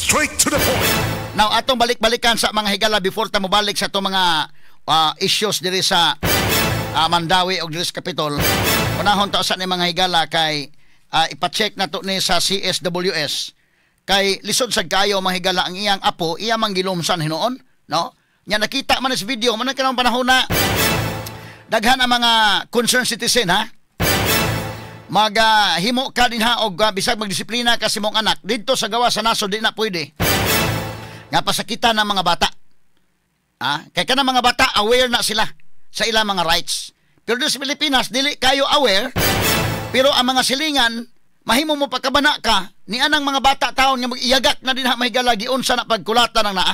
straight to the point. Now, atong balik-balikan sa mga higala before ta mo balik sa itong mga issues diri sa Mandawi o diri sa Capitol. Panahon ta sa ni mga higala kay ipa-check na to ni sa CSWS. Kay lisod sa kayo mga higala ang iyang apo, iya mang gilumsan hinoon, no? Nya nakita man sa video, man kanang panahon na daghan ang mga concerned citizen ha. Himo ka din ha og bisag magdisiplina ka sa imong anak didto sa gawa sa nasod di na pwede. Nga pasakitan ng mga bata. Kay kanang mga bata aware na sila sa ilang mga rights. Pero sa Pilipinas dili kayo aware. Pero ang mga silingan mahimo mo pagkabana ka ni anang mga bata taon nga mag-iyagak na din ha mahigala giunsa na pagkulata ng naa.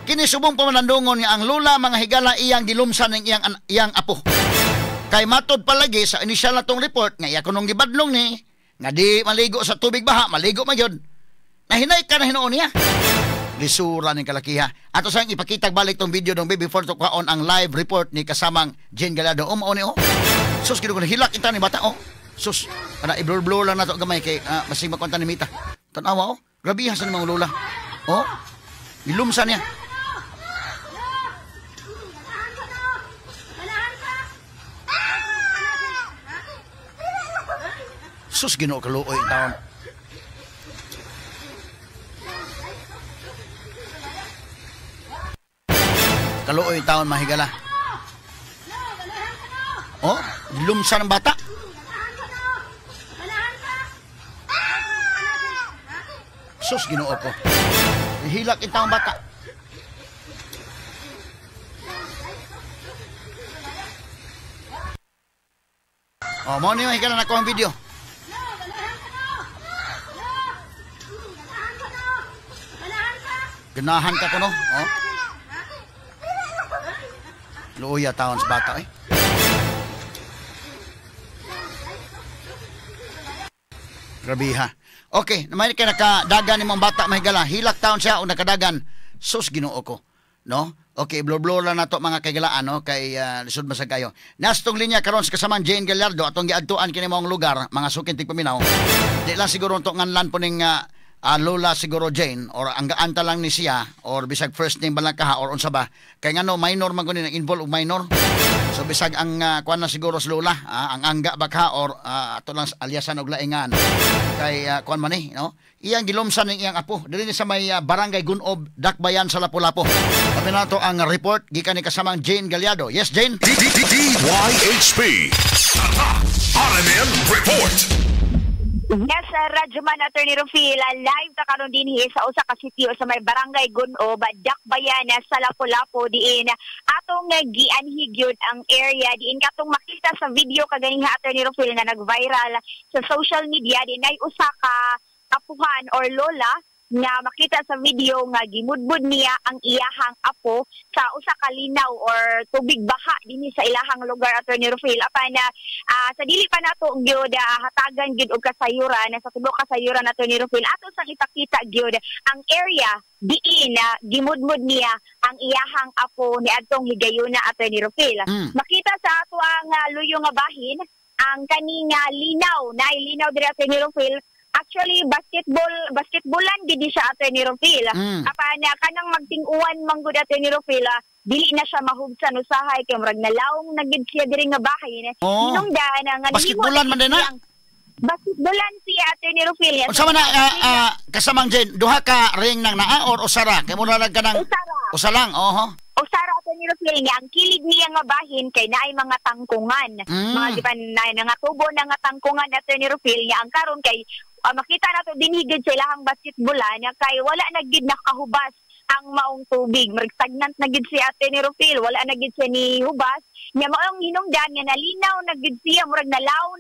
Kini subong pamanandungon nga ang lula mga higala iyang gilumsan ng iyang apo. Kay matod palagi sa initial na tong report nga iya kunong gibadlong ni nga di maligo sa tubig baha, maligo magyod. Nahinay ka na hinoon niya. Lisura ng kalakiha. Ato sang ipakitag balik tong video dong baby before to kaon ang live report ni kasamang Jane Gallardo. Ni sus kido ko hilak ita ni bata Sus, i-blur lang na to gamay kay masig makonta ni Mita. Tanawa grabe ha sa mga lula. Ilumsan niya. Sus Ginoo kaluoy taon. Kaluoy taon mahigala. Lumsan ng bata. Sus Ginoo ko. Hilak itang bata. Mo ni mahigala na ko ang video. Ganahan ka ko no? Luya taon sa bata Grabe ha. Okay, naman ka nakadagan ni mong bata mahigala. Hilak taon siya o nakadagan. Sus Ginoo ko. No? Okay, blur lang na to mga kagalaan no? Kay lisod masag kayo. Nastong linya karon sa kasamang Jane Gallardo atong giadtuan kini mong lugar, mga sukin tigpaminaw. Di lang siguro to nganlan po ning Lola siguro Jane or ang gaanta lang ni siya or bisag first name balang kaha or unsa ba kay ngano minor man kunin involve og minor so bisag ang kuan na siguro sa Lola ang angga baka or ato lang aliasan og laingan kay kuan man no iyang gilumsan ning iyang apo diri ni sa may barangay Gunob Dakbayan sa Lapu-Lapu. Sabi nato ang report gikan ni kasamang Jane Gallardo. Yes Jane. DYHP RMN report. Yes, Radyoman Attorney Rufil, live ta karon dinhi sa usa ka sitio sa may barangay Gunob, Dakbayan sa Lapu-Lapu diin atong gianhig gyud ang area diin katong makita sa video kaganiha Attorney Rufil nga nag-viral sa social media diin ay usa ka apuhan or lola nga makita sa video nga gimudbud niya ang iyahang apo sa usa ka linaw or tubig baha dinhi sa ilahang lugar Attorney Rufil apan sa dili pa nato gyud hatagan gyud og kasayuran sa tulo kasayuran Attorney Rufil ato sang ipakita gyud ang area diin gimudmud niya ang iyahang apo ni adtong higayuna Attorney Rufil. Makita sa ato ang luyo nga bahin ang kaning linaw na linaw diri Attorney Rufil. Actually, basketballan gid siya Attorney Rufil. Apan kanang magting-uwan manggod Attorney Rufil, dili na siya mahugsan usahay kay murag nalawong na gid siya diri nga bahay. Hinungdan nga basketballan man din na. Basketballan siya Attorney Rufil. Unsa man kasamang Jane, duha ka ring nang naa or usara? Kay mura lang kanang usa lang. Usara Attorney Rufil nga ang kilid niya nga bahin kay naay mga tangkungan. Mga giban naay nga tubo na nga tangkungan Attorney Rufil nga ang karon kay makita nato dinhigid sa ilahang basketballan kay wala na gid nakahubas ang maong tubig. Stagnant na gid siya Attorney Rufil, wala na gid siya ni hubas. Nya maong hinungdan nga nalinaw na gid siya murag nalaw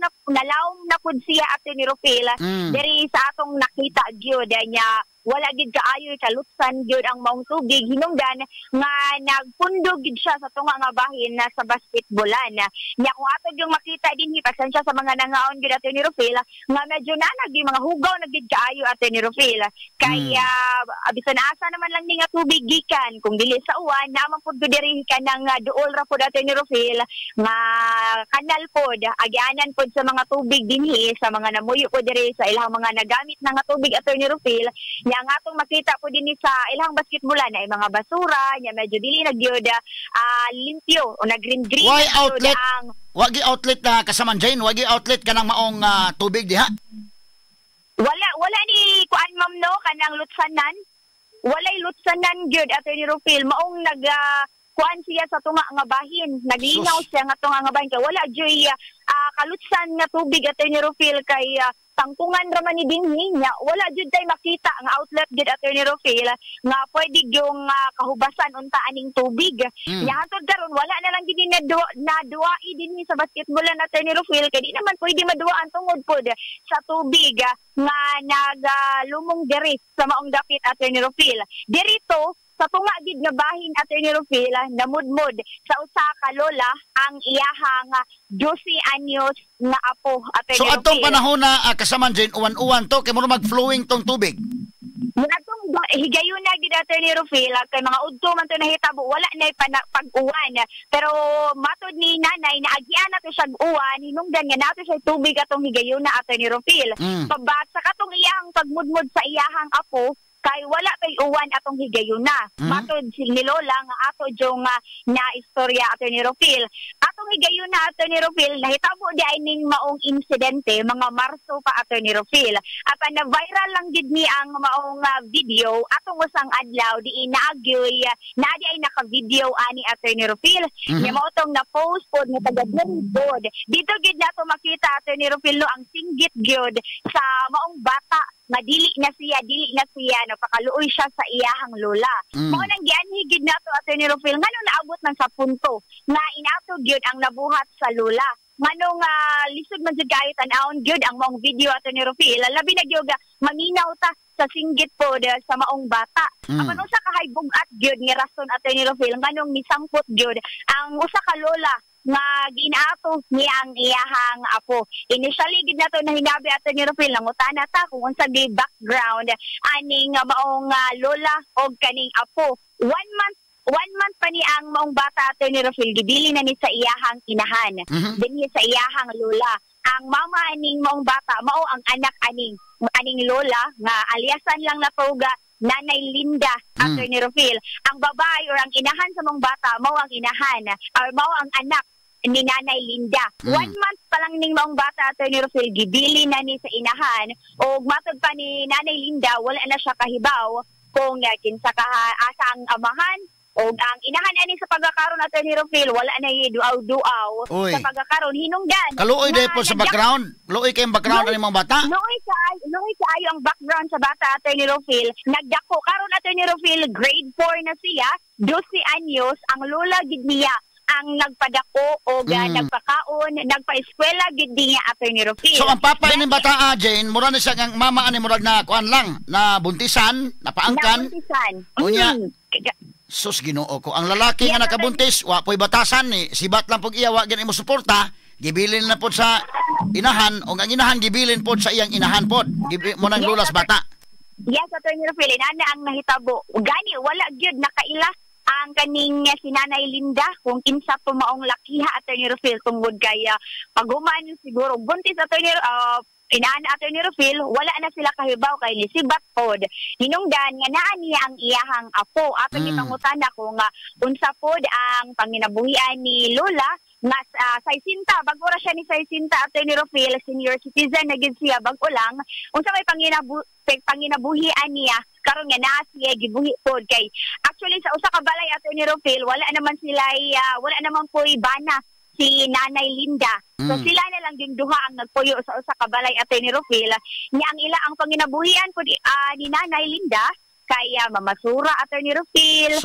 na pud siya Attorney Rufil. Diri sa atong nakita gyud nya wala gid kaayo kalutsan gyud ang maong tubig hinungdan nga nagpundo gid siya sa tunga nga bahin na sa basketballan. Nya kung ato yung makita dinhi pasensya sa mga nangaon gyud Attorney Rufil nga medyo na naging mga hugaw na gid kaayo Attorney Rufil kaya bisan asa naman lang ni nga tubig gikan kung dili sa uwan naman pud diri kanang duol ra pud Attorney Rufil nga kanal pod agyanan pod sa mga tubig dinhi sa mga namuyo pod diri sa ilang mga nagamit na nga tubig Attorney Rufil Nya nga atong makita po din sa ilang basketbolan na mga basura, nya medyo dili nagyod limpyo o nag-green-green. Why outlet? Ang Wagi outlet na kasaman Jane, wagi outlet kanang maong tubig diha. wala ni kuan ma'am no kanang lutsanan. Walay lutsanan gyud Attorney Rufil maong kuan siya sa tunga nga bahin. Naglinaw siya nga tunga nga bahin kay wala joy kalutsan nga tubig Attorney Rufil kay tangkungan raman ni dinhi nya wala jud tay makita nga outlet jud Attorney Rufil nga pwede yung kahubasan unta aning tubig. Nya hantod karon wala na lang dinhi na duwai dinhi sa basketballan Attorney Rufil kay di naman pwede maduaan tungod pod sa tubig nga naglumong diri sa maong dapit Attorney Rufil. Dirito sa tunga gid nga bahin Attorney Rufil namudmod sa usa ka lola ang iyahang 12 anyos nga apo Attorney So Rufil. atong panahon na kasaman Jane, uwan-uwan to kay mo mag-flowing tong tubig. Atong higayon na gid Attorney Rufil kay mga udto man to nahitabo wala na pag-uwan pero matod ni nanay na agian nato siya uwan hinungdan nga nato siya tubig atong higayon na Attorney Rufil. Pabat sa katong iyang pagmudmod sa iyahang apo kay wala kay uwan atong higayon na. Matod ni lola nga ato jong na istorya Attorney Rufil. Atong higayon na Attorney Rufil nahitabo di ay ning maong insidente mga Marso pa Attorney Rufil. Apan na viral lang gid ni ang maong video atong usang adlaw di inaagyoy na di ay naka-video ani Attorney Rufil. Nya mao tong na post pod nga taga pod. Dito gid nato makita Attorney Rufil no ang singgit gyud sa maong bata dili na siya napakaluoy siya sa iyahang lola. Mao nang gianhigid nato Attorney Rufil nganong naabot man sa punto nga inato gyud ang nabuhat sa lola. Nganong lisod man jud kayo tan-awon gyud ang maong video Attorney Rufil. Labi na gyud maminaw ta sa singgit pod sa maong bata. Apan usa ka haybugat gyud nga rason Attorney Rufil nganong misangpot gyud ang usa ka lola nga ginato niya ang iyahang apo. Initially gid nato na hinabi Attorney Rufil nangutana ta kung unsa gi background aning maong lola og kaning apo. One month pa ni ang maong bata Attorney Rufil gibili na ni sa iyahang inahan. Dinhi sa iyahang lola. Ang mama aning maong bata mao ang anak aning lola nga aliasan lang na pauga Nanay Linda Attorney Rufil. Ang babae or ang inahan sa mong bata mao ang inahan or mao ang anak ni Nanay Linda. 1 month pa lang ning maong bata Attorney Rufil gibili na ni sa inahan og matod pa ni Nanay Linda wala na siya kahibaw kung kinsa ka asa ang amahan o ang inahan ani sa pagkakaroon Attorney Rufil wala na duaw-duaw sa pagkakaroon hinungdan. Kaluoy day po sa background. Luoy kay background ani mga bata. Luoy kaayo ang background sa bata Attorney Rufil. Nagdako karon Attorney Rufil grade 4 na siya, 12 anyos ang lola gid niya ang nagpadako o nagpakaon, nagpa-eskwela gid niya Attorney Rufil. So ang papa ni bata Jane, mura na siya ang mama ani murag na kuan lang, na buntisan, napaangkan. Unya. Sus Ginoo ko. Ang lalaki nga nakabuntis, wa po'y batasan ni. Sibat lang pog iya wa gyud imo suporta, gibilin na pod sa inahan o ang inahan gibilin pod sa iyang inahan pod. Mo nang lulas bata. Yes, Attorney Rufil, ana ang nahitabo. Gani wala gyud nakaila ang kaning si Nanay Linda kung kinsa to maong lakiha Attorney Rufil tungod kay paguman siguro buntis Attorney inaan Attorney Rufil, wala na sila kahibaw kay lisibat pod. Hinungdan nga naa niya ang iyahang apo. Atong ipangutana ko nga unsa pod ang panginabuhian ni Lola nga sa Isinta, bago ra siya ni sa Isinta Attorney Rufil, senior citizen na gid siya bago lang. Unsa may panginabuhian niya karon nga naa siya gibuhi pod kay actually sa usa ka balay Attorney Rufil, wala naman po ibana si Nanay Linda. So sila na lang din duha ang nagpuyo sa usa ka balay Attorney Rufil. Niya ang ila ang panginabuhian po ni Nanay Linda kaya mamasura Attorney Rufil,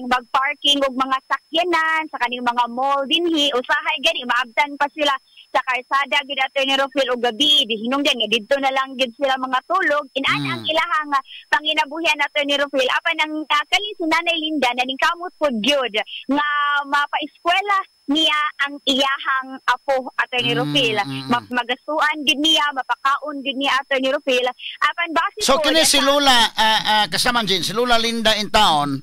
magparking og mga sakyanan sa kaning mga mall dinhi, usahay gani maabtan pa sila sa karsada gid Attorney Rufil og gabi di hinungdan nga didto na lang gid sila mga tulog inaan ang ilahang panginabuhian Attorney Rufil apan ang kali si Nanay Linda naning kamot pod gyud nga mapa-eskwela niya ang iyahang apo Attorney Rufil. Magasuan gid niya, mapakaon gid niya Attorney Rufil. Apan base so kini si Lola kasama din si Lola Linda in town,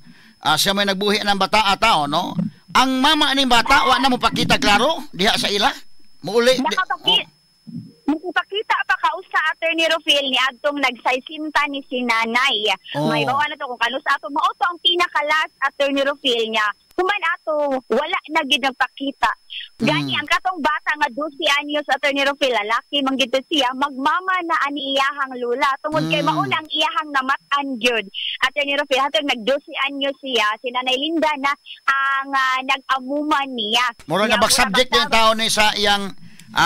siya may nagbuhi ng bata taon, no? Ang mama ni bata wa na mo pakita klaro diha sa ila? Muuli. Nakapakita pa kausa Attorney Rufil ni adtong nagsaysinta ni si nanay. May bawa na to kung kanus ato mao to ang pinakalas Attorney Rufil niya. Kuman ato wala na gid nagpakita. Gani ang katong bata nga 12 anyos Attorney Rufil lalaki man gid siya magmama na ani iyahang lula tungod kay mauna ang iyahang namatan gyud. Attorney Rufil hatong nag 12 anyos siya si Nanay Linda na ang nag-amuman niya. Mura na bag-subject yung tao ni sa iyang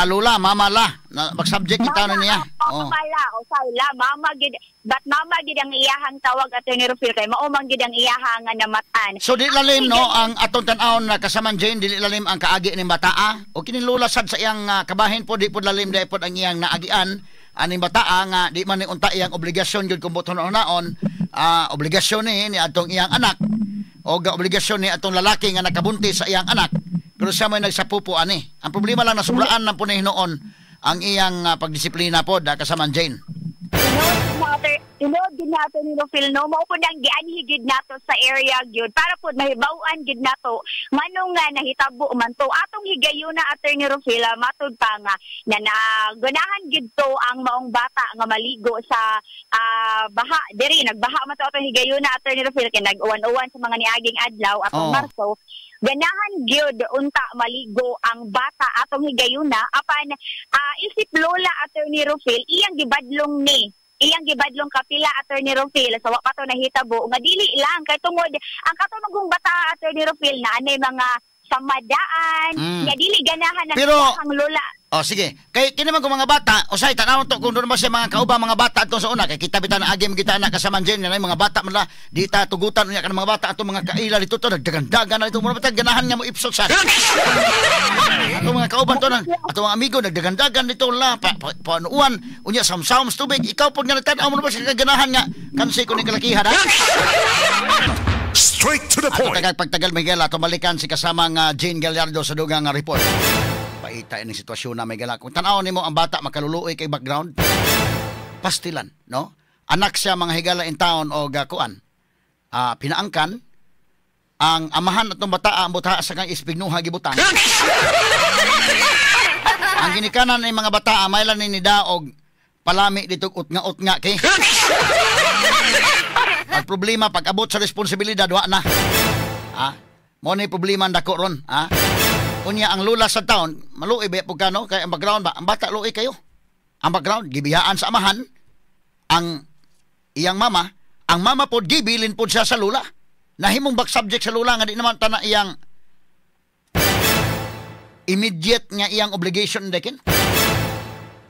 lula, mama la. Bag-subject yung tao niya. Mama la, o sayla, mama gid. But mama gid ang iyahang tawag Attorney Rufil kay maumang gid ang iyahang namatan. So di lalim no ang atong tan-awon na kasaman Jane, di lalim ang kaagi ni bataa. O kini lula sad sa iyang kabahin po di pod lalim dai pod ang iyang naagian aning bataa nga di man ni unta iyang obligasyon gyud kung buton naon obligasyon ni atong iyang anak o obligasyon ni atong lalaki nga nakabuntis sa iyang anak. Pero siya may nagsapupo ani. Ang problema lang nasubraan na po ni noon ang iyang pagdisiplina po kasaman Jane. Inood din nato ni Rufil no mao po nang gianhigid nato sa area gyud para po mahibaw-an gid nato nganong nga nahitabo man to atong higayuna Attorney Rufil matud pa nga na nagunahan gid to ang maong bata nga maligo sa baha diri nagbaha man to atong higayuna Attorney Rufil kay nag-uwan-uwan sa mga niaging adlaw atong Marso. Ganahan gyud unta maligo ang bata atong higayuna apan isip lola Attorney Rufil iyang gibadlong ni iyang gibadlong kapila Attorney Rufil sa wa pa to nahitabo nga dili lang kay tungod ang katunugong bata Attorney Rufil na anay mga samadaan nga dili ganahan ng ang lola. Sige. Kay kini man ko mga bata, usay tanawon to kung doon ba siya mga kauba mga bata ato sa una kay kita bitan agim kita na kasaman Jane na mga bata man la di ta tugutan unya kan mga bata ato mga kaila dito to nagdagandagan na ito mo batag ganahan nga mo ipsot sa. Ato mga kauban to nang ato mga amigo nagdagandagan dito la panuan unya samsam tubig ikaw pud nga nagtan-aw mo ba siya ganahan nga kansi ko ni kalakihan ha. Straight to the point. Pagtagal Miguel ato balikan si kasamang Jane Gallardo sa dugang report. Paita ini sitwasyon na may gala. Kung tanaw nimo ang bata makaluluoy kay background, pastilan, no? Anak siya mga higala in town o gakuan. Pinaangkan ang amahan atong bata ang buta sa kang ispignuha gibutang. Ang ginikanan ng mga bata maylan ni daog palami dito utnga-utnga kay. Ang problema pag abot sa responsibilidad wa na. Mo ni problema dako ron, Unya ang lula sa town, maluoy ba pug kano kay ang background ba? Ang bata luoy kayo. Ang background gibiyaan sa amahan ang iyang mama, ang mama pod gibilin pod siya sa lula. Nahimong back subject sa lula nga di naman tana iyang immediate nga iyang obligation dekin.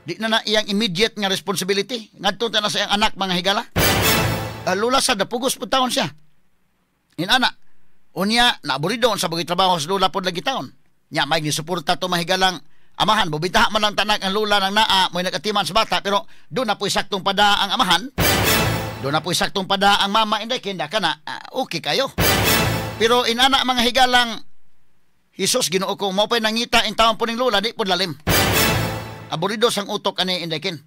Di na iyang immediate nga responsibility. Ngadto ta na sa iyang anak mga higala. Lula sa dapugos pod taon siya. Inana. Unya naaburido sa bagay trabaho sa lula pod lagi taon. Nya may gisuporta to mahigalang amahan bubitaha man lang tanak ang lula ng naa mo'y nagatiman sa bata pero doon na po'y saktong pada ang amahan doon na po'y saktong pada ang mama inday kinda kana okay kayo pero inana mga higalang Hesus Ginoo ko mao pay nangita in taon po ning lula di pod lalim aburido sang utok ani inday kin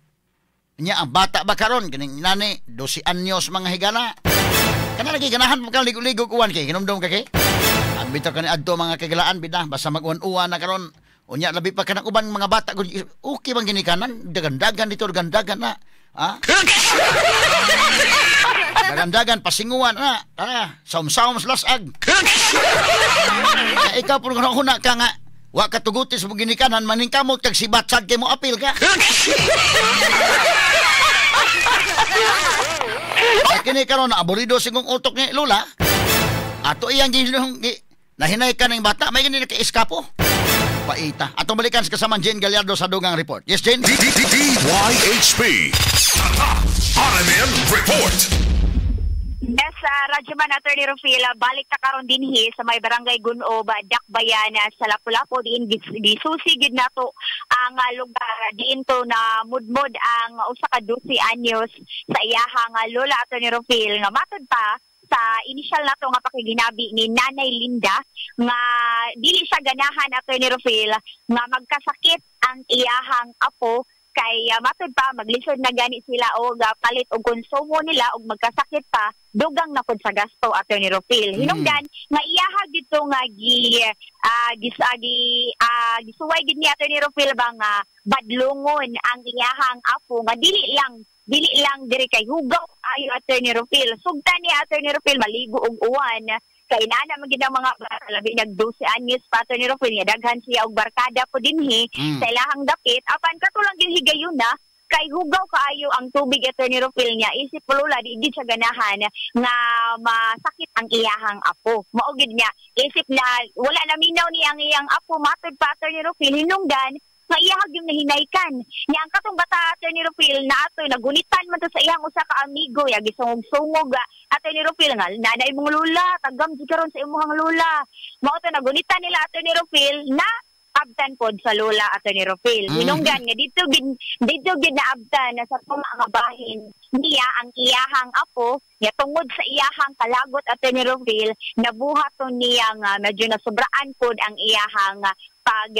nya ang bata ba karon kining nani 12 anyos mga higala kana lagi ganahan mo kang ligo-ligo kuwan kay hinumdum ka kay bitaw kani adto mga kagalaan bida basta mag-uwan-uwan na karon unya labi pa kanang uban mga bata okay bang ginikanan dagandagan dito dagandagan na dagandagan pasinguan na saum-saum lasag ikaw pud kuna ka nga wa ka tuguti sa ginikanan maningkamot kag sibatsad kay mo apil ka kini karon aburido sigong utok ni lula ato iyang nahinay ka ng bata, may ganyan naka-eskapo. Paita. Atong balikan sa kasamang Jane Gallardo sa dugang report. Yes, Jane? DYHP RMN Report. Yes, Radyoman Attorney Rufil, balik ta karon dinhi sa may barangay Guno, Dakbayan sa Lapu-Lapu diin gisusigid nato ang lugar diin to na mudmod ang usa ka 12 anyos sa iyahang lola Attorney Rufil nga matud pa sa initial nato nga pakiginabi ni Nanay Linda nga dili siya ganahan Attorney Rufil nga magkasakit ang iyahang apo kay matod pa maglisod na gani sila og palit og konsumo nila og magkasakit pa dugang na pud sa gasto Attorney Rufil. Hinungdan nga iyaha dito nga gisuway gid ni Attorney Rufil ba nga badlungon ang iyahang apo nga dili lang diri kay hugaw ayo Attorney Rufil. Sugdan ni Attorney Rufil maligo og uwan kay nana man gid ang mga labi nag 12 anyos pa Attorney Rufil nga daghan siya og barkada po dinhi sa ilahang dapit apan katulang gyud higayuna kay hugaw kaayo ang tubig Attorney Rufil niya isip pulula di siya ganahan nga masakit ang iyahang apo. Mao gid niya isip na wala na minaw ni ang iyang apo matod pa Attorney Rufil hinungdan nga iyahag yung nahinaykan. Niya ang katong bata Attorney Rufil na atoy nagunitan man to sa iyang usa ka amigo ya gisungog-sungog Attorney Rufil nga nanay mong lula tagam di karon sa imong lula. Mao to nagunitan nila Attorney Rufil na abtan pod sa lola Attorney Rufil. Hinunggan nga dito gid na abtan na sa mga bahin niya ang iyahang apo nga tungod sa iyahang kalagot Attorney Rufil nabuhat to niya nga medyo nasubraan pod ang iyahang pag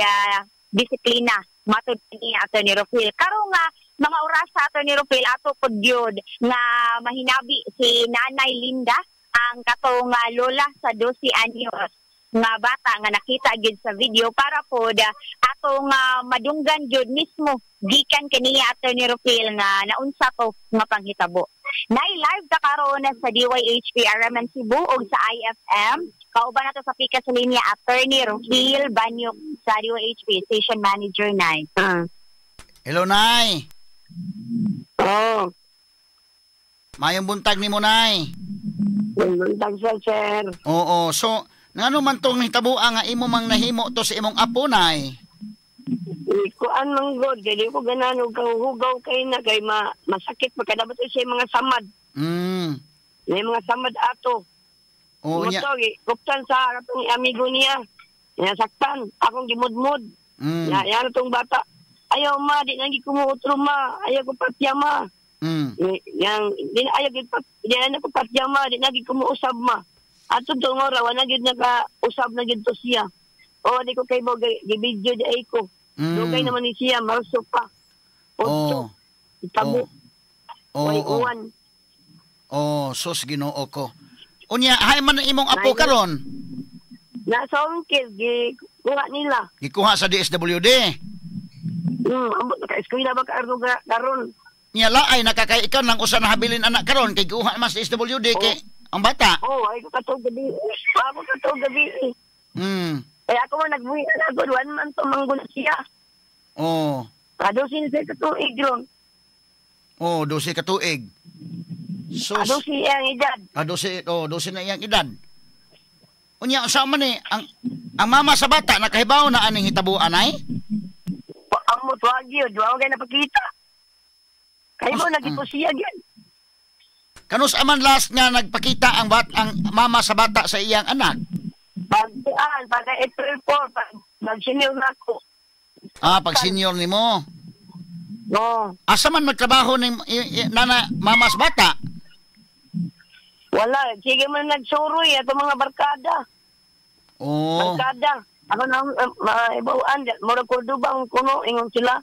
disiplina matud ni Attorney Rufil. Karon nga mga oras sa Attorney Rufil ato pod gyud nga mahinabi si Nanay Linda ang katong lola sa 12 anyos nga bata nga nakita gyud sa video para pod atong madunggan gyud mismo gikan kaniya Attorney Rufil nga naunsa to nga panghitabo. Nay live ta karon sa DYHP RMN Cebu ug sa IFM. Kauban nato sa pika sa linya Attorney Rufil Banyok sa DYHP Station Manager 9. Hello, Nay. Oh, Mayong buntag ni mo, Nay. buntag sa sir. Oo, so ngano man tong hitabuan nga imo mang nahimo to sa imong apo, Nay? Kuan man god, dili ko ganan og hugaw kay na kay masakit pagkadabot siya mga samad. May mga samad ato. Oo niya. Kuptan sa atong amigo niya. Nasaktan, akong gimudmud. Yan tong bata. Ayaw ma, di nang kumuutro ma. Ayaw ko patya ma. Yang di na ko patya ma, di nang kumuusab ma. Ato tong ora wala gid naka-usab na gid to siya. O di ko kay mo gi-video di ay ko. Dugay naman ni siya marso pa. Otto. Tabo. Uwan. Sus Ginoo ko. Unya, hay man ang imong apo karon. Nasa ungkil, gikuha nila. Gikuha sa DSWD. Ambot naka-eskwela ba karon? Nya laay nakakaikan lang usa na habilin anak karon kay gikuha mas DSWD kay ang bata. Ay ko katong gabi. Ako katong gabi. Kaya ako man nagbuhi na agad 1 month to mangguna siya. Adosin sa katuig ron. 12 ka tuig. Sus. Adosin ang edad. 12 na iyang edad. Unya sa man ang mama sa bata nakahibaw na aning hitabuan ay? Amot wag yun, wag kay napakita. Kay mo nagito siya gyud. Kanus aman last nga nagpakita ang mama sa bata sa iyang anak? Pagka April 4, mag-senior na ako. Pag senior ni mo? No. Asa man magtrabaho ng mama sa bata? Wala. Sige man nagsuroy ato mga barkada. Barkada. Ako na maibawaan. Mura Cordoba ang kuno. Ingon sila.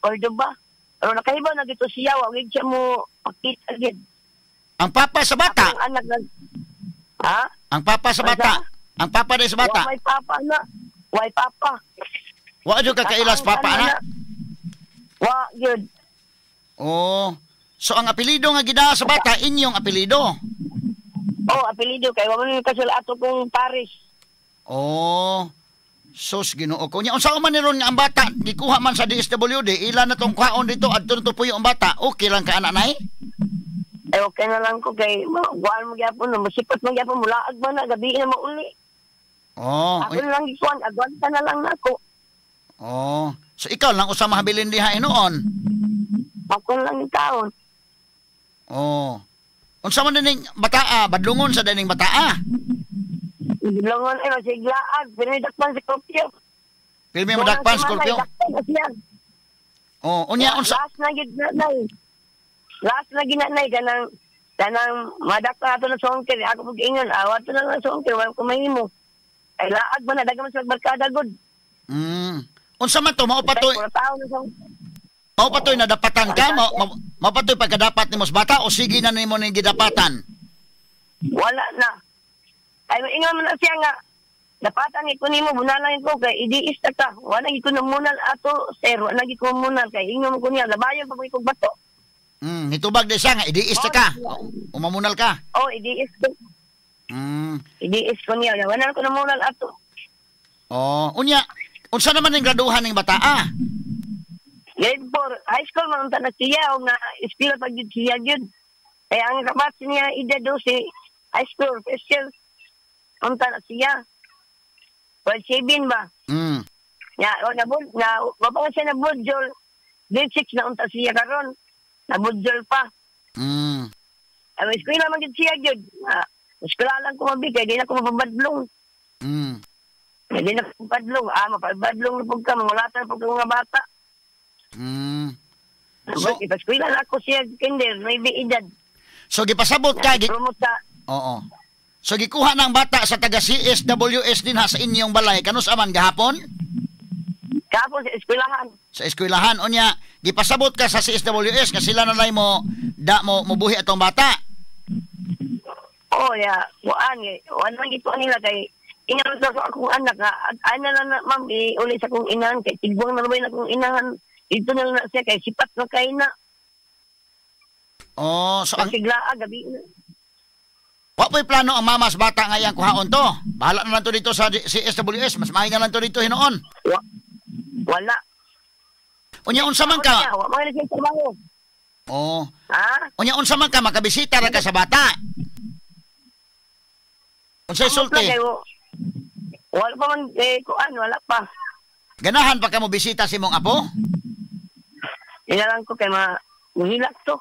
Cordoba. Pero nakahibaw na dito siya. Wagig siya mo pakita agad. Ang papa sa bata? Ang anak na... Ha? Ang papa sa bata? Ang papa din sa bata? May papa na. Way papa. Wa jud ka kailas papa ana? Wa yun. So ang apelyido nga gidala sa bata inyong apelyido? Apelyido kay wa man kasal ato kong Paris. Sus Ginoo ko. Nya unsa man ni ron nga ang bata gikuha man sa DSWD, ila na tong kwaon dito adto na puyo ang bata. Okay lang ka anak nay? Okay na lang ko kay guan mo gyapon no, masipot mo gyapon mulaag man na gabi na mauli. Ako lang gikuan, agwanta na lang nako. So ikaw lang usa mahabilin diha noon. Ako lang yung taon. Unsa man dining bataa, badlungon sa dining bataa? Badlungon ay siglaag, pinidakpan si Scorpio. Pilmi mo dakpan Scorpio. Unya unsa? Last na ginanay kanang madakpan ato na songker. Ako pag-ingon, awat na lang songker, wala ko mahimo. Ay laag man na dagan sa barkada gud. Unsa man to mao pa to? Mao patoy nadapatan ka, mao patoy pagkadapat nimo sa bata o sige na nimo ning gidapatan? Wala na. Ay ingon man na siya nga dapatan ko nimo bunalan ko kay idiis ta ka. Wala gid ko namunal ato sir, wala gid ko munal kay ingon ko niya labayan pa ko bato. Hitubag di siya nga idiis ta ka. Umamunal ka. Oh, idiis ko. Idiis ko niya. Wala ko namunal ato. Oh, unya unsa naman ning graduhan ning bata? Grade 4, high school man unta na siya o nga eskwela pag yun siya yun. Kaya ang kabat niya ida 12, high school, special, unta na siya. Well, 7 ba? Wapang siya na budjol, grade 6 na unta siya karon na budjol pa. Ang eskwela man yun siya yun. Eskwela lang ko mabigay, di na ko mapabadlong. Hindi na ko mapabadlong. Mapabadlong na po ka, mangulatan po ka mga bata. So, ipaskwila na ako siya kinder, may edad. So gipasabot ka Oo. So gikuha ng bata sa taga CSWS din ha sa inyong balay kanus aman gahapon? Gahapon sa eskwelahan. Sa eskwelahan unya gipasabot ka sa CSWS nga sila na lay mo buhi atong bata. Oh ya, waan man gito nila kay ingon sa akong anak nga ana na ma'am uli sa akong inahan kay tigbong na ba na akong inahan. Ito na lang siya kay sipat na kay na. Oh, so ang siglaa gabi na. Wa po'y plano ang mama sa bata nga iyang kuhaon to. Bahala na lang to dito sa SWS, mas mahinga lang to dito hinoon. Wala. Unya unsa man ka? Wa man nang trabaho. Oh. Ha? Unya unsa man ka makabisita ra ka sa bata? Unsay sulti? Wala pa man wala pa. Ganahan pa ka mo bisita si mong apo? Inalang ko kay muhilak to.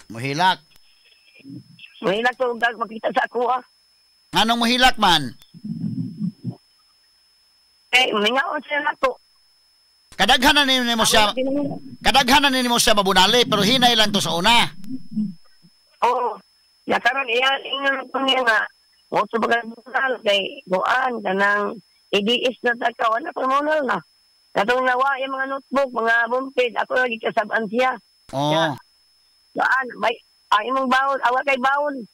Muhilak? Muhilak to, makita sa ako Anong muhilak man? Mingaon siya na to. Kadaghanan nimo siya mabunali, pero hinay lang to sa una. Oo. Karon ingon ko niya nga, moto ba bunal kay buan kanang idiis na taka, wala pa munal na. Katong nawa yung mga notebook, mga bumpid, ako lagi kasabaan siya. Oo. Saan? Imong bawon, awa kay bawon.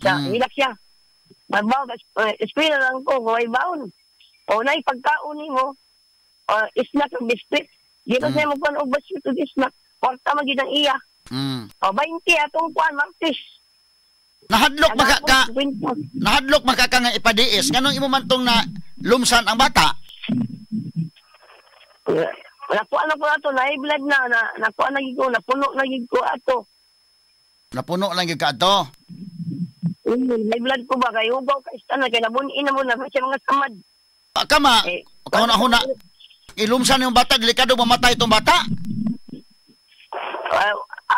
Hilak siya. Magbawon, eskwela lang ko, may bawon. O na pagkaon mo, snack ng biscuit. Di ba siya magpanoobas ito di snack. Porta magid ang iya. O 20 atong kuan, martis. Nahadlok maka nga ipadiis. Ganong imo man tong na lumsan ang bata? Nakuha na po ato, na-blood nakuha na gid ko, napuno na gid ko ato. Napuno lang gid ka ato? Na-blood ko ba, kay hugaw ka istana, kay nabunin na mo na siya mga samad. Kama, kahuna-huna, ilumsan yung bata, delikado mamatay itong bata?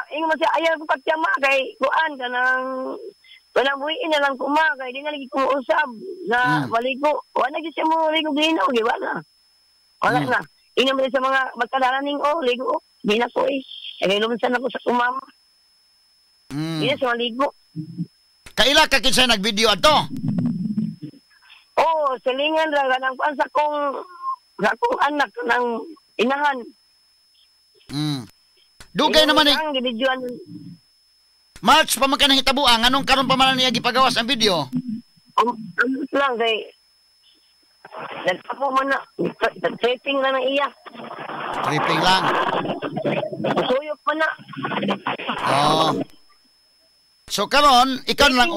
Ingo mo siya, ayaw ko patyama, kay kuan ka ng walang buhiin na lang kuma, kay di na lagi kumuusab na maligo. Wala na siya mo ligo ginaw, di ba na? Wala na. Ingo mo sa mga magkadaraning, ligo, di na ko kay lumsan ako sa kumama. Di na siya maligo. Kaila ka kinsa nag-video ato? Silingan ra kanang kuan sa kong anak ng inahan. Dugay naman ang gibidyoan. March pa man ka nang hitabuang, anong karon pa man niya gipagawas ang video? Lang kay nagtapo man na, tripping na iya. Tripping lang. Suyok pa na. So karon, ikaw lang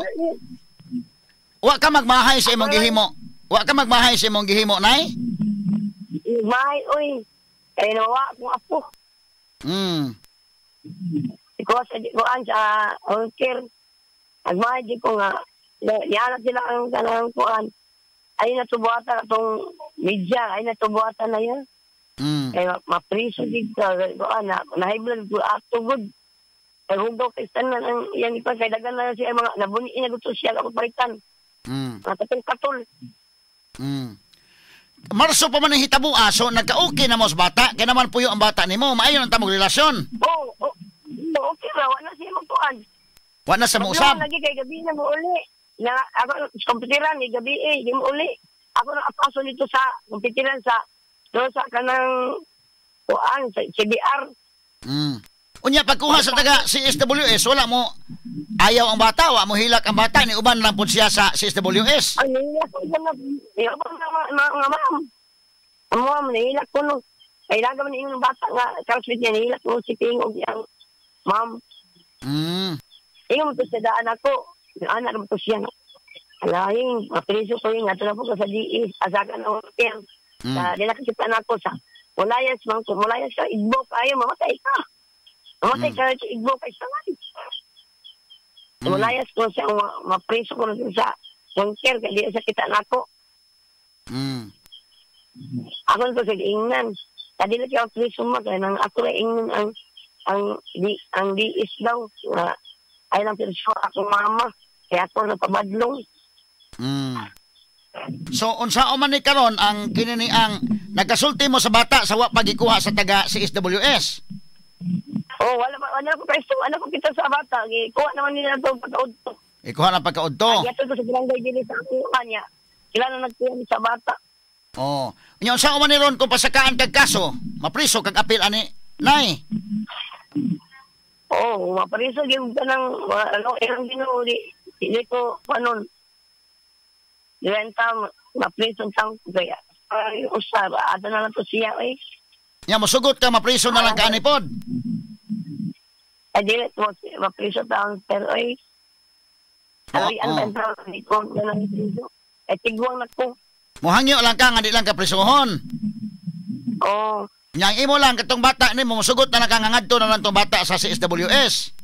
wa ka magmahay sa imong gihimo. Wa ka magmahay sa imong gihimo, nay? Mahay, oy. Kaya nawa akong apo. Ikaw sa care. Nagmahay di ko nga. Nianak sila ang kanang kuan. Ay natubuhatan itong media. Ay natubuhatan na yan. Kaya mapriso dito. Na-high blood ko ato good. Ay hugaw kay tanan ang iyang ipan. Kaya dagan na siya mga nabuniin na gusto siya ako paritan. Katol. Marso pa man ang hitabo so nagka-okay na mo sa bata. Kaya naman puyo ang bata ni mo. Maayon ang tamog relasyon. Okay ra. Wala siya magtuan. Wala sa muusab. Lagi kay gabi na mo uli. Ako kompetiran ni gabi di mo uli. Ako nakapaso nito sa kompetiran sa kanang kuan sa CBR. Unya pagkuha sa taga CSWS, wala mo ayaw ang bata, wala mo hilak ang bata, ni uban lang po siya sa CSWS. Ay, nahilak ko na. Yabang nga ma'am. Ang ma'am, nahilak ko no. Kailangan man yung bata nga, karaswit niya, nahilak ko si Pingog yung ma'am. Ingat mo to sa daan ako. Anak mo to siya. Alaing, mapriso ko yung ato na po sa DE. Asakan na hotel. Dinakakita na ako sa mulayas sa igbok. Ayaw, mamatay ka. Mamatay ka sa igbok. Ay, sangay. Mulayas ko siya, mapriso ko na sa bunker. Kaya di sa kita na ako. Ako na to sa ingnan. Kaya di na priso mo. Kaya nang ako na ingnan ang DEs daw. Ay lang priso ako mama. Kaya ako na pabadlong. So unsa man ni karon ang kinini ang nagasulti mo sa bata sa wa pagikuha sa taga CSWS? Oh, wala ko preso, ko kita sa bata. Kuha naman nila to pagkaudto. Ikuha na pagkaudto. Ay, ato sa barangay dili sa kanya. Sila na nagkuha sa bata. Oh, unya unsa man ni ron kung pasakaan kag kaso, mapriso kag apil ani nay. Oh, mapriso gyud kanang irang Ginoo di ko panon. Renta, mapriso sang kaya. Ay, usab, ato na lang to siya, eh. Nya mosugot ka mapriso na lang ka ani pod. Ay, dili mo, mapriso taon, pero ay, ay, ang benta, hindi ko na lang priso. Ay, tigwang na ko. Muhangyo lang ka, nga di lang ka prisohon. Oo. Nya imo lang, katong bata ni mo, mosugot na lang ka, ngadto na lang tong bata sa CSWS.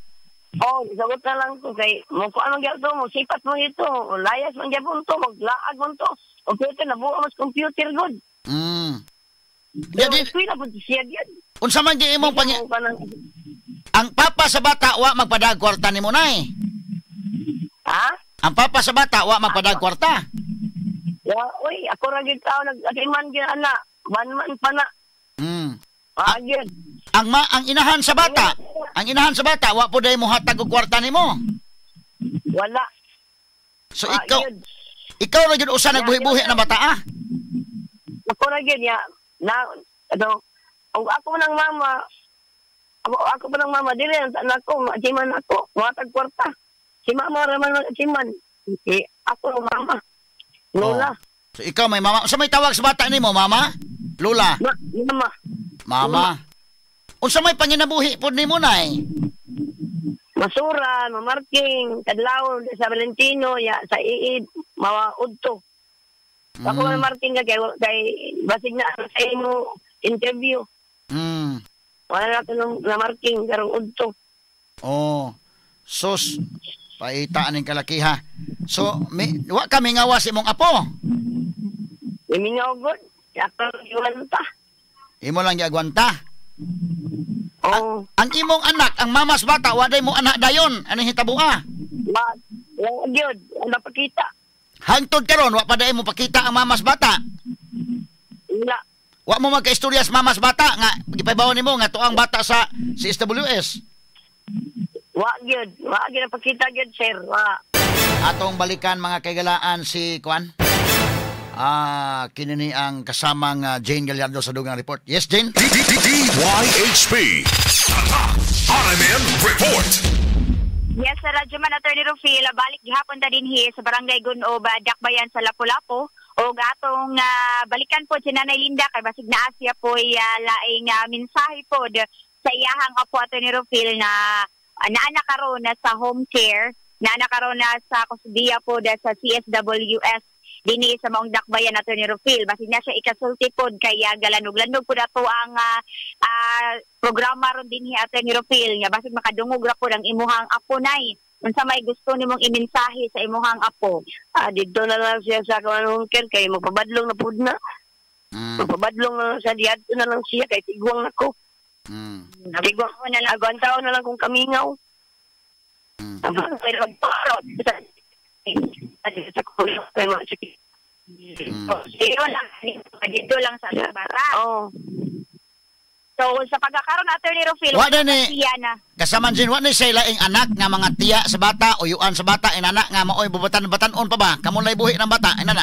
Oh, isagot na lang ko kay mo ko anong gyud mo sipat mo ito. Layas man gyapon to, maglaag mo to. Computer na buo mas computer good. Jadi kuy na pud siya gyud. Unsa man gi imong ang papa sa bata wa magpadag kwarta nimo nay. Ha? Ang papa sa bata wa magpadag kwarta. Ya, oy, ako ra gyud tao nag-agiman gyud ana. Man pa na. Gyud. Ang inahan sa bata, wa po day mo hatag og kwarta nimo. Wala. So ikaw ra gyud usa nagbuhi-buhi na bata ah. Ako ra gyud ya. Na ako nang mama. Ako pa nang mama dili ang anak ko, majiman ako, hatag kwarta. Si mama ra man majiman. Ako mama. Lola. So ikaw may mama, sa may tawag sa bata nimo, mama? Lola. Mama. Unsa may panginabuhi pod nimo nay? Masura, mamarking, kadlaw sa Valentino, ya sa iid, mawaudto. Ako mamarking kay basig na sa imo interview. Wala na ito na marking karong udto. Oh. Sus, paita aning kalakiha. So, wa kami ngawas imong apo. Imingaw god. Ako giwanta. Imo lang giagwanta. Oh. Ang imong anak, ang mamas bata, waday mo anak dayon. Anong hitabua? Yung gyud, ang napakita. Hangtod karon, wa pa day mo pakita ang mamas bata. Wala. Wa mo magka-istorya sa mamas bata nga gipaybaw nimo nga tuang bata sa CSWS. Wa gyud napakita gyud sir. Wa. Atong balikan mga kaigalaan si Kwan. Kinini ang kasamang Jane Gallardo sa Dugang Report. Yes, Jane? DYHP RMN Report. Yes, sa Radyo Man, Attorney Rufil, balik gihapon ta dinhi sa Barangay Gunob, Dakbayan sa Lapu-Lapu. O gatong balikan po si Nanay Linda kay basig na Asya po laing mensahe po sa iyahang apo Attorney Rufil na naanak karon na sa home care, naanak karon na sa kusudiya po sa CSWS dinhi sa maong Dakbayan Attorney Rufil. Basig na siya ikasulti pod kay galanog-lanog po dato ang programa ron dinhi Attorney Rufil nga basig makadungog ra pod ang imuhang apo nay. Unsa may gusto nimong imensahe sa imuhang apo? Dito na lang siya sa kanong care kay magpabadlong na pud na. Magpabadlong na sa diad na lang siya kay tigwang nako. Tigwang ko na lang agwantaw na lang kung kamingaw. Pero magparot sa kulo kay mo sige. Dito lang sa bata. Oh. So sa pagkakaroon Attorney Rufil, kasaman din wa ni sila ing anak nga mga tiya sa bata o yuan sa bata inana nga maoy bubatan-batanon pa ba? Kamo lay buhi ng bata inana.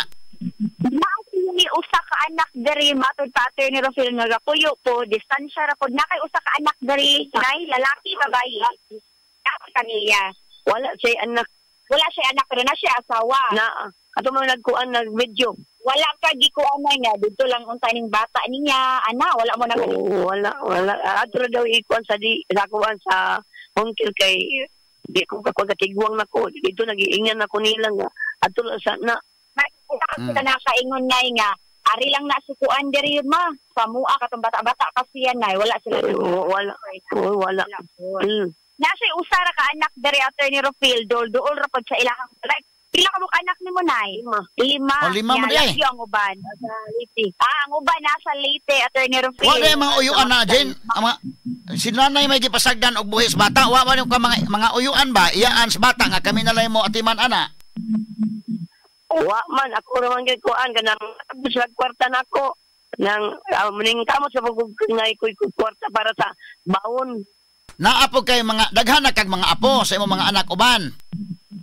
Ni usa ka anak diri matod pa Attorney Rufil nagapuyo po distansya ra pod na kay usa ka anak diri nay lalaki babae kanila Wala siya anak. wala siya anak pero na siya asawa Na, ato mo nagkuan, nag-video. wala ka gikuan niya dito lang unta ning bata niya ana wala mo na Oo, wala. Ato na daw ikuan sa kuan sa hongkil kay di ko kapagatigwang nako. Dito nag-iingan ako nila nga. Ato lang sa na. Kasi nakaingon nga ari lang na sukuan diri yun ma pamua katong bata-bata kasi yan nay wala sila Wala. nasa usara ka anak diri Attorney Rufil dool ra pod sa ilahang like pila ka buka anak nimo nay 5 5 mo di ay. ang uban sa Leyte ang uban nasa Leyte Attorney Rufil Wa na mga uyuan na Jen. Si nanay may gipasagdan og buhis bata. Wa man yung mga uyuan ba? Iyaan sa bata nga kami nalay mo atiman ana. Wa man ako naman kay kuan kanang sa kwarta nako nang muning kamot sa pagkungay ko kwarta para sa baon. Naapog kay mga daghan na kag mga apo sa imong mga anak uban.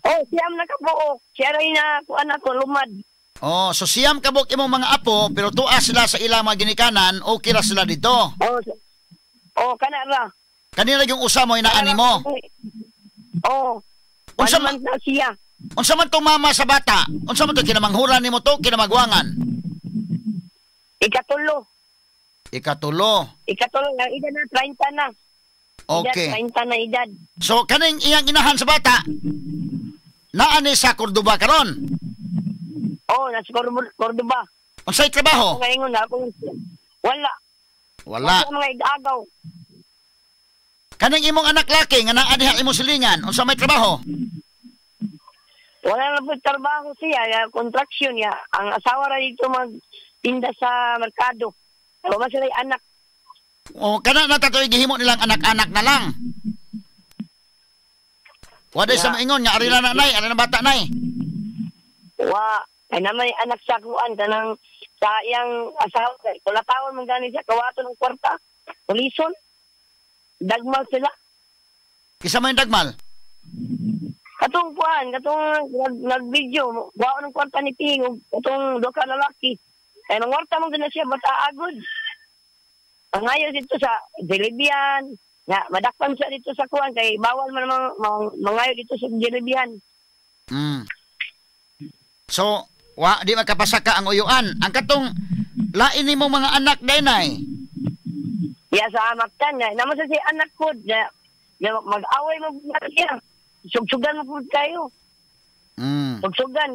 Oh, siyam na kabuok. Siya rin na kuan ako lumad. Oh, so siyam kabuk imong mga apo pero tuwa sila sa ilang mga ginikanan, okay ra sila dito. Kana ra. Kanila yung usa mo inaani mo. Unsa man na siya. Unsa man tong mama sa bata? Unsa man to kinamanghuran nimo to kinamagwangan? Ikatulo na edad na 30 na. Okay. Edad 30 na edad. So kaning iyang inahan sa bata naani sa Cordoba karon. Nasa Cordoba. Unsay trabaho? Ngayon na ako. Wala. Wala mga igagaw. Kaning imong anak laki nga naa diha imong silingan, unsa may trabaho? Wala na po trabaho siya, contraction niya. Ang asawa ra dito magtinda sa merkado. Wala sila anak. Kana na tatoy gihimo nilang anak-anak na lang. Wala sa maingon nga ari na nanay, ari na bata nay. Ay naman anak sa kuan kanang sa iyang asawa. Kula taon man gani siya kawato ng kwarta. Polison. Dagmal sila. Kisa may dagmal? Katong nag-video, wao ng kwarta ni Ping, katong doka lalaki. Ay mangwarta mo na siya bata agud. Ang ayaw dito sa Jelebian, nga madakpan siya dito sa kuan kay bawal man mangayo dito sa Jelebian. So, di makapasaka ang uyuan. Ang katong lain nimo mga anak dinay. Ya sa amaktan na naman sa si anak ko mag-away mo siya. Sugsugan mo po kayo. Sugsugan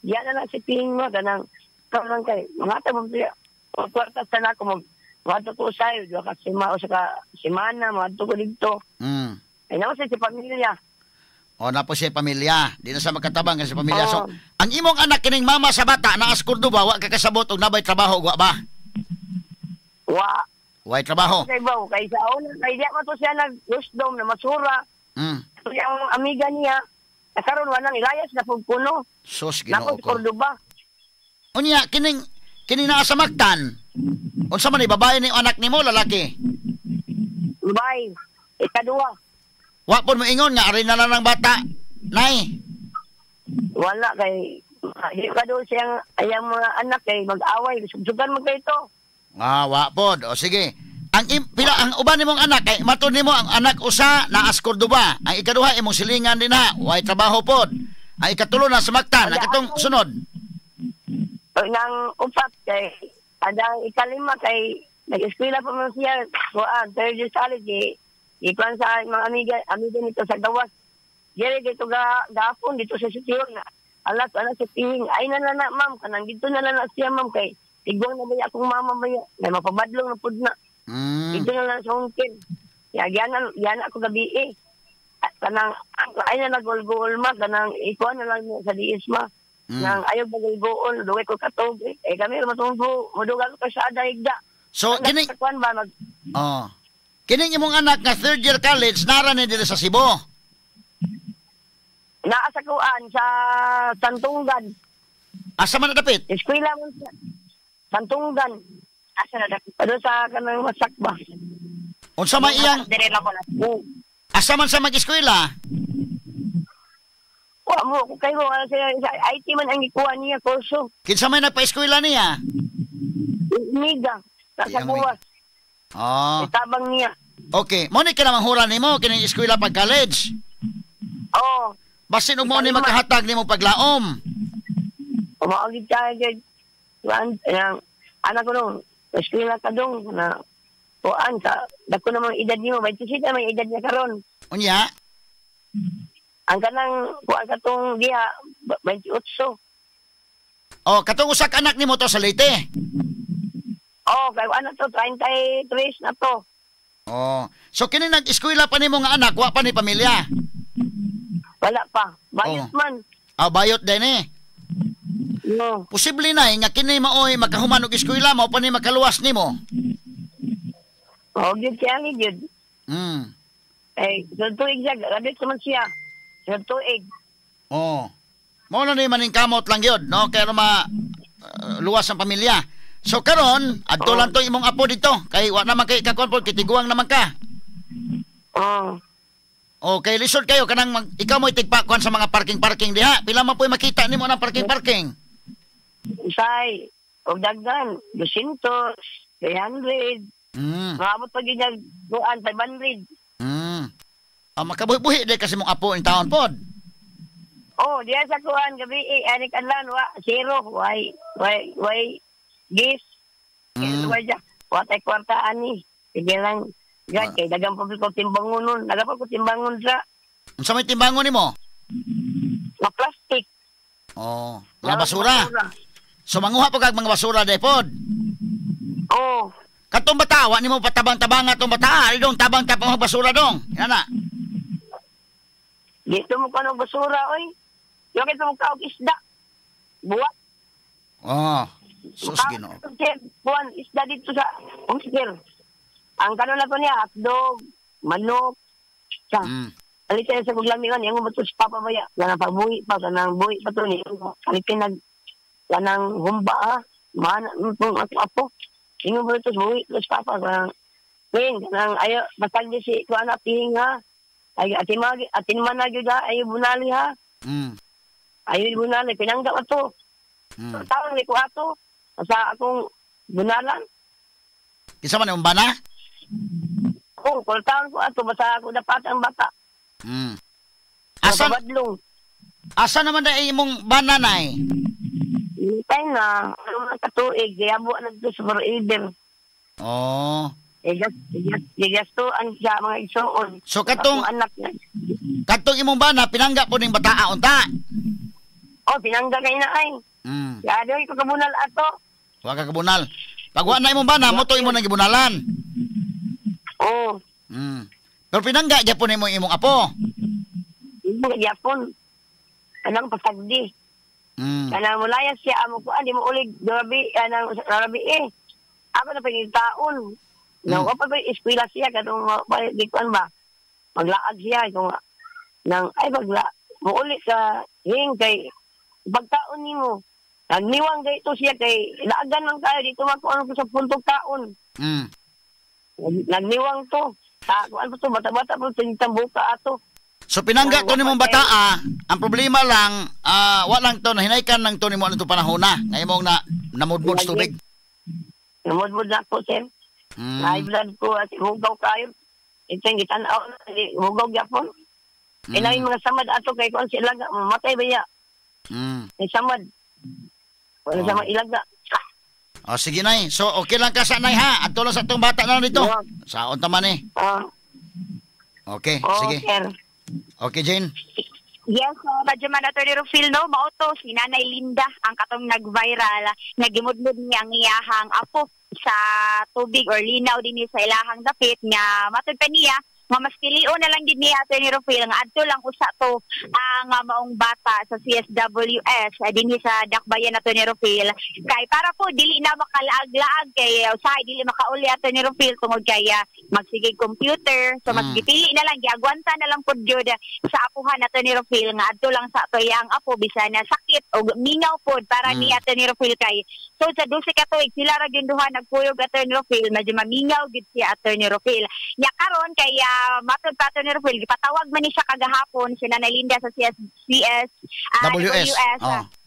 yan na lang si Ping mo kanang kay mga tamo siya. Kwarta sa nako mo mga ko sayo kasi semana mga ko dito. Ay naman sa si pamilya. Na po siya pamilya. Di na sa magkatabang sa pamilya. So, ang imong anak kining mama sa bata na as Cordoba, wa ka kasabot og nabay trabaho wa ba? Way trabaho. Kay sa una kay di man to siya nag-wisdom na masura. So yung amiga niya karon wala nang ilayas na puno. Sus Ginoo ko. Cordoba. Unya kining naa sa Mactan. Unsa man babae ni anak nimo lalaki? Babae. Ikaduha. Wa po mo ingon nga ari na lang ng bata. Nay. Wala kay ikaduha siyang ayang mga anak kay mag-away sugsugan mo kay ito. Wa pod. O sige. Ang uban nimong anak kay matud nimo ang anak usa na as Cordoba. Ang ikaduha imong silingan din ha. Way trabaho pod. Ang ikatulo na sa Mactan. Ang katong sunod. Nang upat kay adang ikalima kay nag-eskwela pa man siya. Third year college ikuan sa mga amiga nito sa gawas. Diri dito gapon dito sa sitio na. Alas sa tingin. Ay na ma'am kanang dito na lang siya ma'am kay tigwang na ba akong mama ba ya. May mapabadlong na pud na. Dito na lang sa hongkin. Yan ako gabi kanang ay na nagulgul ma kanang ikuan na lang sa diis ma. Nang ayaw bagulgul duwe ko katog. Kami matunggo mudugal ko sa adayda. So kining kining imong anak nga third year college nara ni diri sa Cebu. Naa sa kuan sa Santunggan. Asa man nadapit? Eskwela mo sa Santunggan. Asa nadapit? Ano sa kanang masakba. Unsa man iyang asa man sa mag-eskwela? Wa mo ko kayo sa IT man ang ikuha niya kurso. Kinsa may nagpa-eskwela niya? Miga. Sa Iyang buwas. Oh. Itabang niya. Okay. Mo ni ka namang hura nimo kining eskwela pag college. Oo. Basin mo ni makahatag nimo paglaom. Umaagid tayo dyan. Yang anak ko nung, eskwela ka dong, na kuan sa, dako namang edad niyo, 26 na may edad niya karon. Unya? Ang kanang, kuan ka tong diha, 28. Oh, katong usa ka anak nimo to sa Leyte. Oh, kaya ano to, 33 na to. Oh. So kini nag-eskwela pa nimo nga anak, wa pa ni pamilya. Wala pa. Bayot man. Ah, bayot din eh. No. Posible na nga kini maoy makahuman og eskwela mo pa ni makaluwas nimo. Oh, good siya ni good. Eh, sa tuig siya, rabit naman siya. Sa tuig. Oh. Mao na ni maning kamot lang gyud, no? Kaya luwas ang pamilya. So karon, adto lang to imong apo dito kay wa naman kay kakon pod kitiguang naman ka. Oh. Okay, lisod kayo kanang ikaw mo itigpakuan sa mga parking diha. Pila man po'y makita nimo ng parking. Isay, og daghan, 200, 300. Maabot pa gyud buan 500. Makabuhi-buhi di kasi mong apo in taon pod. Oh, diya sa kuan gabi anik anlan wa zero, why gis. Why ja, wa tay kwarta ani. Sige lang, gad kay dagang publiko timbangon nun. Nagapag ko timbangon sa. Unsa may timbangon nimo? Na plastic. Oh, mga basura. So manguha pa kag mga basura day pod. Oh. Katong bata, wa nimo patabang-tabang atong bata, dong tabang-tabang mga basura dong. Yan na. Dito mo ka ng basura, oy. Yung kito mo ka og isda. Buwat. Oh, sus Ginoo. Buwan, isda dito sa homestead. Ang kanon na to niya, hotdog, manok, sa. Alitin sa kuglamiwan, yung bato sa papabaya. Ganang pagbuhi pa, ganang buhi pa to niya. Alitin ganang humba, ha. Mana, itong apo. Yung bato sa buhi, sa papa, ganang ayo, basag di si kuana pihing, ha. Ay, atin man na yun, ha. Ayo bunali, ha. Ayo bunali, pinangga pa to. Tawang ni ko ato, sa akong bunalan. Kisa man yung bana? Oo, kultahan ko ato, basta ako dapat ang bata. Asa naman na imong bananay? Hintay na, ano man katuig, gayabo na dito sa forever. Oh. Igastuan siya mga igsoon. So katong anak na. Katong imong bana, pinangga po ning bataa unta? Oh, pinangga kay na ay. Kaya ko kabunal ato. Wa ka kabunal. Pag wa na imong bana, mo to imo nang gibunalan. Oo. Pero pinangga gyapon nimo imong apo. Imo gyapon. Anang pasagdi. Kanang mulaya siya amo ko andi mo ulig gabi anang gabi Ako na pangitaon. Nang pa ba eskwela siya kadong gikuan ba. Maglaag siya kung nang ay bagla mo ulit sa hing kay pagtaon nimo. Nagniwang kay ito siya kay laagan man kayo dito makuan ko sa puntong taon. Nagniwang to. Ano to, bata-bata po, tinitang buka ato. So pinangga to nimong bataa, ang problema lang, walang to, nahinaykan lang to nimo ano to panahon na, ngayon mong namudmud sa tubig. Namudmud na po, sir. High blood ko, at hugaw kayo. Ito yung gitanaw na, hugaw yapon. Ina yung mga samad ato, kay kung sila, mamatay ba ya? May samad. Wala samad ilaga. O sige nay, so okay lang ka sa nay ha, at lang sa itong bata na dito. Saon taman eh. Okay, sige. Sir. Okay, Jane. Yes, Radyo Man Attorney Rufil, no? Mauto, si Nanay Linda, ang katong nag-viral, nagimudmud niya ang iyahang apo sa tubig or linaw din sa ilahang dapit nga matod pa niya, nga mas kilio na lang din niya Attorney Rufil, nga adto lang usa to ang maong bata sa CSWS din sa Dakbayan Attorney Rufil. Kay para po dili na makalaag-laag kay usahay dili makauli Attorney Rufil tungod kay magsigig computer, so mas gipili na lang giagwanta na lang pud gyud sa apuhan Attorney Rufil nga adto lang sa ato yang apo bisan na sakit o mingaw pod para ni Attorney Rufil kay So sa 12 ka tuig sila ra gyud duha nagpuyog Attorney Rofil, medyo mamingaw gid si Attorney Rofil. Nya karon kay matod pa Attorney Rofil gipatawag man ni siya kagahapon si Nanay Linda sa WS.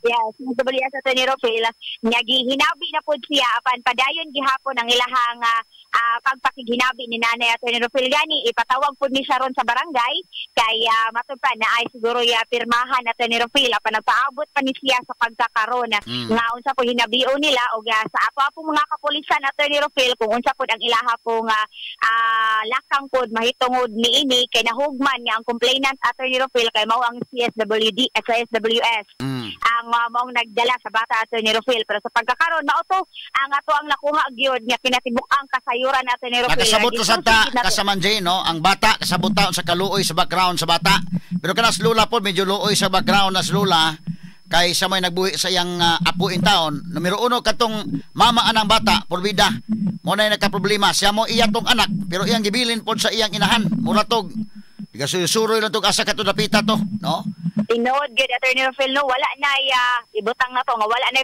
Yes, WS Attorney Rofil, nya gihinabi na pud siya apan padayon gihapon ang ilahang pagpakiginabi ni Nanay Attorney Rofil gani ipatawag pud ni siya ron sa barangay kay matod pa na ay siguro pirmahan Attorney Rofil apan nagpaabot pa ni siya sa pagkakaron nga unsa po hinabion nila og sa ato mga kapulisan Attorney Rofil kung unsa pud ang ilaha pong lakang pud mahitungod niini kay nahugman nga ang complainant Attorney Rofil kay mao ang CSWD at SWS ang maong nagdala sa bata Attorney Rofil pero sa pagkakaron mao to ang ato ang nakuha gyud nga kinatibuk-ang kasayuran Attorney Rofil. Nakasabot ko sa kasamanjay no ang bata kasabot taon sa kaluoy sa background sa bata pero kanas lula po medyo luoy sa background nas lula kay sa may nagbuhi sa iyang apo in taon. Numero 1 katong mama anang bata porbida mo na nagka-problema siya mo iya tong anak pero iyang gibilin pod sa iyang inahan muratog digasusuroy lang tog asa kato dapita to no. Tinood gid Attorney Rofil no wala na ibutang na to nga wala na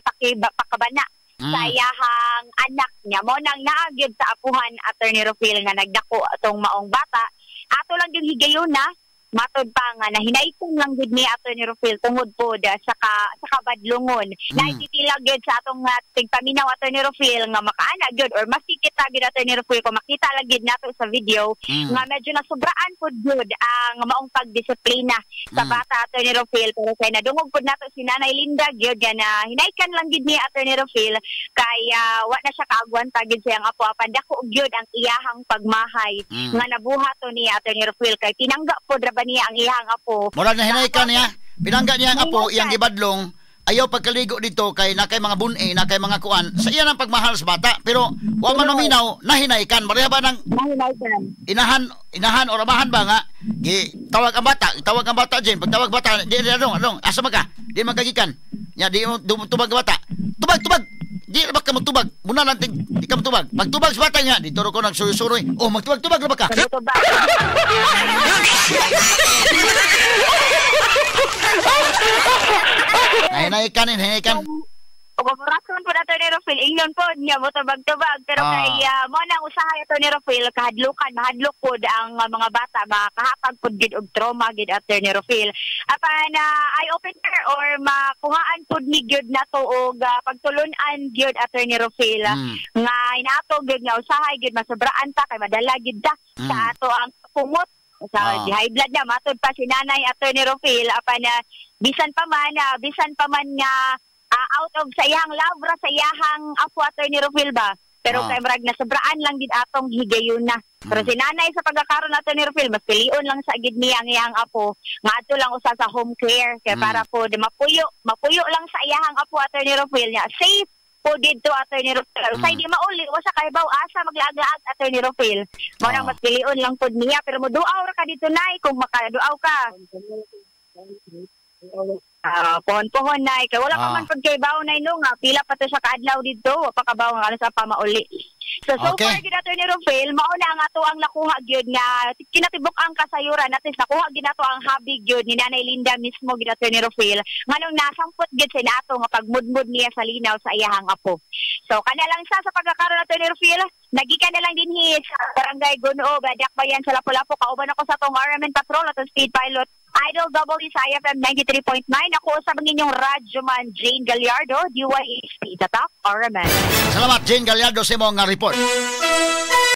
pakabana sa iyahang anak niya mo nang naagid sa apuhan Attorney Rofil nga nagdako atong maong bata ato lang yung higayon na matod pa nga na hinaikon lang gid ni Attorney Rofil tungod pod sa kabadlungon. Naititila gid sa atong tigpaminaw Attorney Rofil nga makaana gid or masikita gid Attorney Rofil kung makita lang gid nato sa video nga medyo nasubraan pod gid ang maong pagdisiplina sa bata Attorney Rofil pero kay nadungog pod nato si Nanay Linda gid na hinaikan lang gid ni Attorney Rofil kay wa na siya kaagwanta gid siyang apo apan dako gid ang iyahang pagmahay nga nabuhato ni Attorney Rofil kay tinangga pod niya ang iyang apo. Mura na hinaikan niya. Pinangga niya ang apo, iyang gibadlong. Ayaw pagkaligo dito kay nakay mga bun-e, nakay mga kuan. Sa iya ang pagmahal sa bata. Pero wa man maminaw, nahinaikan. Maria ba ng inahan o ramahan ba nga? Tawag ang bata dyan. Pagtawag bata, di anong, asa ka? Di magagikan. Ya, di mo tubag bata. Tubag! Di ba ka magtubag? Muna lang, di ka magtubag. Magtubag sa bata niya. Dito ko nagsuroy-suroy. Oh, magtubag na ba ka? Hinaikan. Pagpaparason po na Attorney Rofil, ingnon po niya mo tubag-tubag. Pero kay mo nang usahay Attorney Rofil, mahadlok po ang mga bata, makahapag po gid og trauma gid Attorney Rofil. Apan eye-opener or makuhaan po ni gid na to og pagtulunan gid Attorney Rofil nga inato gid nga usahay gid masobraan ta kay madala gid ta sa ato ang kumot sa high blood na matod pa si Nanay Attorney Rofil apan bisan pa man nga out of sa iyang love ra sa iyang apo Attorney Rofil ba pero kay marag na sobraan lang gid atong higayon na pero si Nanay sa pagkakaroon Attorney Rofil mas pilion lang sa gid niya ang iyang apo nga adto lang usa sa home care kay para po mapuyo lang sa iyang apo Attorney Rofil niya safe po dito Attorney Rofil say di mauli wa sa kaybaw asa maglaag-laag Attorney Rofil mo nang mas pilion lang pod niya pero moduaw ra ka dito nay kung makaduaw ka pohon na kay wala pa man pud kay bawo na nga pila pa to sa kaadlaw dito wa pa kabaw nga sa pamauli so far gid Attorney Rofil mao na ang ato ang nakuha gyud nga kinatibok ang kasayuran at least nakuha gid nato ang hobby gyud ni Nanay Linda mismo gid Attorney Rofil nganong nasampot gid sa nato nga pagmudmud niya sa linaw sa iyahang apo so kana lang sa pagkakaroon Attorney Rofil nagikan na lang din sa Barangay Gunoo Dakbayan sa Lapu-Lapu kauban ako sa tong RMN Patrol at Speed Pilot Idol W sa IFM 93.9 ako sa inyong radyoman Jane Gallardo DYHP Tatak RMN. Salamat Jane Gallardo sa imong report.